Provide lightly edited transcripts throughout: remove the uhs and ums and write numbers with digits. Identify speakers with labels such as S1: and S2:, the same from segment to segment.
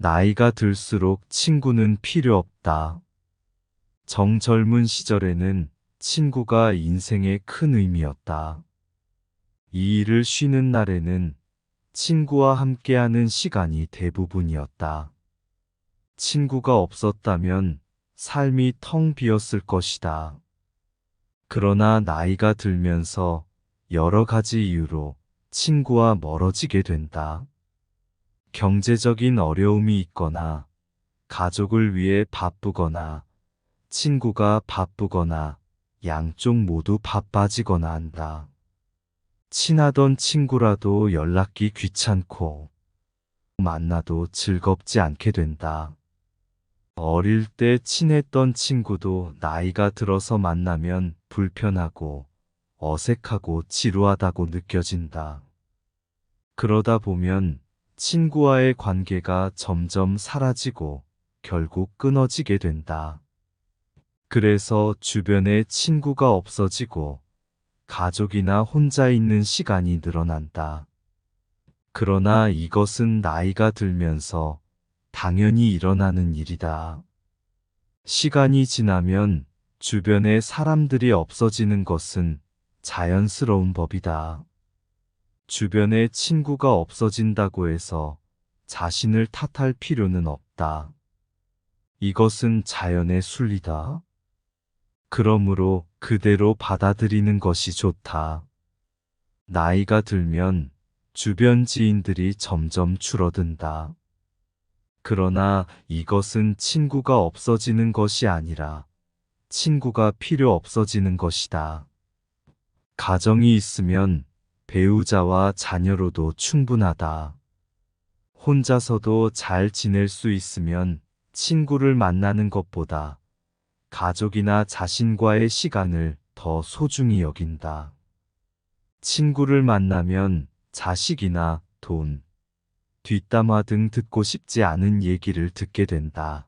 S1: 나이가 들수록 친구는 필요 없다. 정젊은 시절에는 친구가 인생의 큰 의미였다. 이 일을 쉬는 날에는 친구와 함께하는 시간이 대부분이었다. 친구가 없었다면 삶이 텅 비었을 것이다. 그러나 나이가 들면서 여러 가지 이유로 친구와 멀어지게 된다. 경제적인 어려움이 있거나, 가족을 위해 바쁘거나, 친구가 바쁘거나, 양쪽 모두 바빠지거나 한다. 친하던 친구라도 연락이 귀찮고, 만나도 즐겁지 않게 된다. 어릴 때 친했던 친구도 나이가 들어서 만나면 불편하고 어색하고 지루하다고 느껴진다. 그러다 보면 친구와의 관계가 점점 사라지고 결국 끊어지게 된다. 그래서 주변에 친구가 없어지고 가족이나 혼자 있는 시간이 늘어난다. 그러나 이것은 나이가 들면서 당연히 일어나는 일이다. 시간이 지나면 주변에 사람들이 없어지는 것은 자연스러운 법이다. 주변에 친구가 없어진다고 해서 자신을 탓할 필요는 없다. 이것은 자연의 순리다. 그러므로 그대로 받아들이는 것이 좋다. 나이가 들면 주변 지인들이 점점 줄어든다. 그러나 이것은 친구가 없어지는 것이 아니라 친구가 필요 없어지는 것이다. 가정이 있으면 배우자와 자녀로도 충분하다. 혼자서도 잘 지낼 수 있으면 친구를 만나는 것보다 가족이나 자신과의 시간을 더 소중히 여긴다. 친구를 만나면 자식이나 돈, 뒷담화 등 듣고 싶지 않은 얘기를 듣게 된다.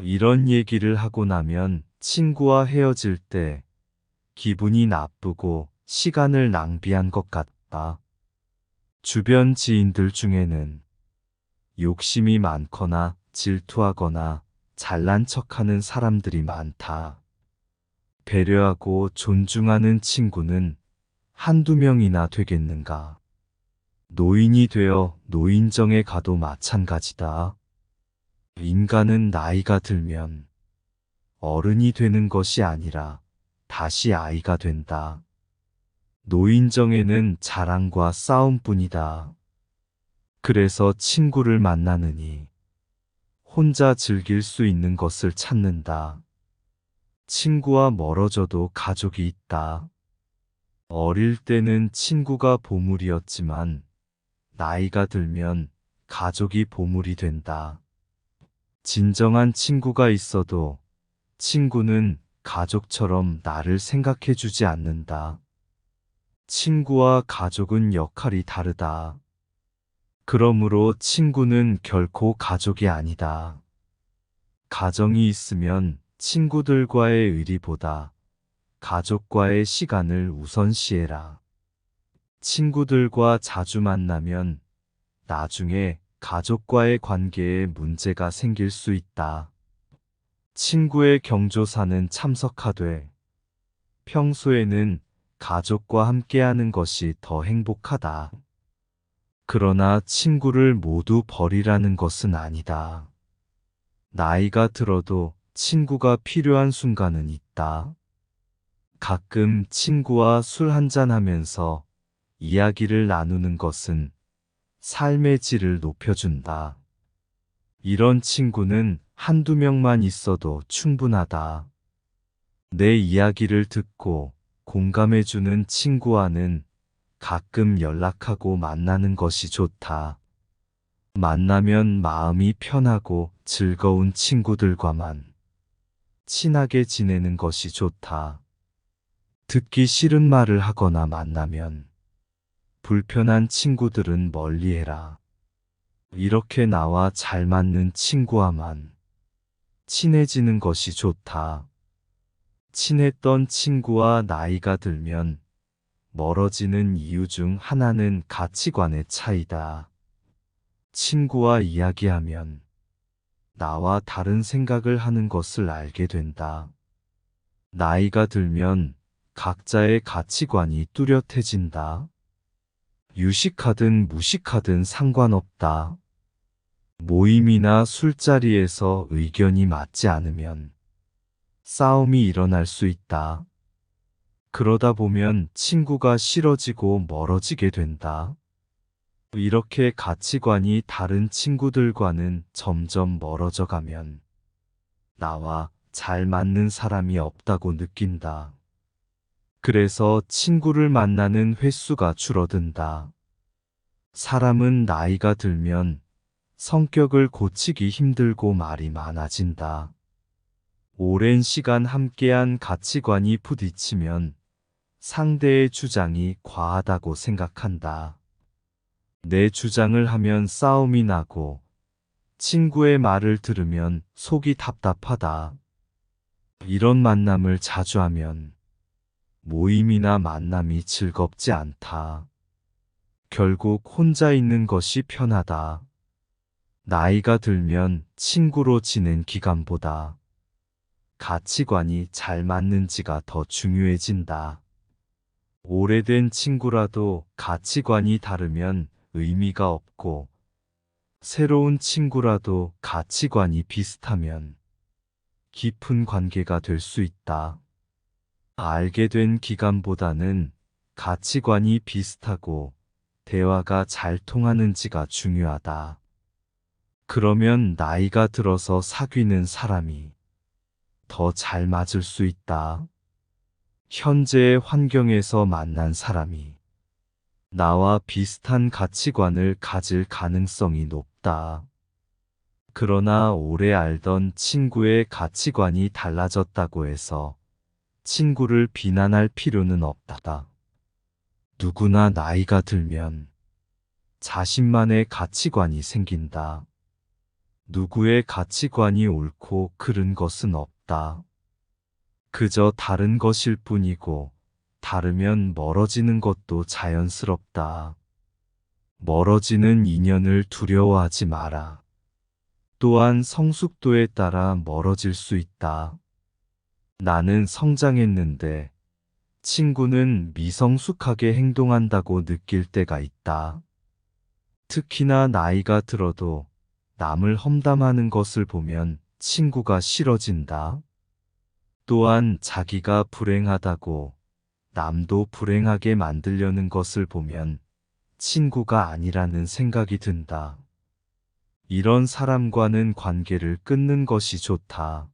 S1: 이런 얘기를 하고 나면 친구와 헤어질 때 기분이 나쁘고 시간을 낭비한 것 같다. 주변 지인들 중에는 욕심이 많거나 질투하거나 잘난 척하는 사람들이 많다. 배려하고 존중하는 친구는 한두 명이나 되겠는가? 노인이 되어 노인정에 가도 마찬가지다. 인간은 나이가 들면 어른이 되는 것이 아니라 다시 아이가 된다. 노인정에는 자랑과 싸움뿐이다. 그래서 친구를 만나느니 혼자 즐길 수 있는 것을 찾는다. 친구와 멀어져도 가족이 있다. 어릴 때는 친구가 보물이었지만 나이가 들면 가족이 보물이 된다. 진정한 친구가 있어도 친구는 가족처럼 나를 생각해 주지 않는다. 친구와 가족은 역할이 다르다. 그러므로 친구는 결코 가족이 아니다. 가정이 있으면 친구들과의 의리보다 가족과의 시간을 우선시해라. 친구들과 자주 만나면 나중에 가족과의 관계에 문제가 생길 수 있다. 친구의 경조사는 참석하되 평소에는 가족과 함께하는 것이 더 행복하다. 그러나 친구를 모두 버리라는 것은 아니다. 나이가 들어도 친구가 필요한 순간은 있다. 가끔 친구와 술 한잔하면서 이야기를 나누는 것은 삶의 질을 높여준다. 이런 친구는 한두 명만 있어도 충분하다. 내 이야기를 듣고 공감해주는 친구와는 가끔 연락하고 만나는 것이 좋다. 만나면 마음이 편하고 즐거운 친구들과만 친하게 지내는 것이 좋다. 듣기 싫은 말을 하거나 만나면 불편한 친구들은 멀리해라. 이렇게 나와 잘 맞는 친구와만 친해지는 것이 좋다. 친했던 친구와 나이가 들면 멀어지는 이유 중 하나는 가치관의 차이다. 친구와 이야기하면 나와 다른 생각을 하는 것을 알게 된다. 나이가 들면 각자의 가치관이 뚜렷해진다. 유식하든 무식하든 상관없다. 모임이나 술자리에서 의견이 맞지 않으면 싸움이 일어날 수 있다. 그러다 보면 친구가 싫어지고 멀어지게 된다. 이렇게 가치관이 다른 친구들과는 점점 멀어져 가면 나와 잘 맞는 사람이 없다고 느낀다. 그래서 친구를 만나는 횟수가 줄어든다. 사람은 나이가 들면 성격을 고치기 힘들고 말이 많아진다. 오랜 시간 함께한 가치관이 부딪히면 상대의 주장이 과하다고 생각한다. 내 주장을 하면 싸움이 나고 친구의 말을 들으면 속이 답답하다. 이런 만남을 자주 하면 모임이나 만남이 즐겁지 않다. 결국 혼자 있는 것이 편하다. 나이가 들면 친구로 지낸 기간보다 가치관이 잘 맞는지가 더 중요해진다. 오래된 친구라도 가치관이 다르면 의미가 없고, 새로운 친구라도 가치관이 비슷하면 깊은 관계가 될 수 있다. 알게 된 기간보다는 가치관이 비슷하고 대화가 잘 통하는지가 중요하다. 그러면 나이가 들어서 사귀는 사람이 더 잘 맞을 수 있다. 현재의 환경에서 만난 사람이 나와 비슷한 가치관을 가질 가능성이 높다. 그러나 오래 알던 친구의 가치관이 달라졌다고 해서 친구를 비난할 필요는 없다. 누구나 나이가 들면 자신만의 가치관이 생긴다. 누구의 가치관이 옳고 그른 것은 없다. 그저 다른 것일 뿐이고, 다르면 멀어지는 것도 자연스럽다. 멀어지는 인연을 두려워하지 마라. 또한 성숙도에 따라 멀어질 수 있다. 나는 성장했는데 친구는 미성숙하게 행동한다고 느낄 때가 있다. 특히나 나이가 들어도 남을 험담하는 것을 보면 친구가 싫어진다. 또한 자기가 불행하다고 남도 불행하게 만들려는 것을 보면 친구가 아니라는 생각이 든다. 이런 사람과는 관계를 끊는 것이 좋다.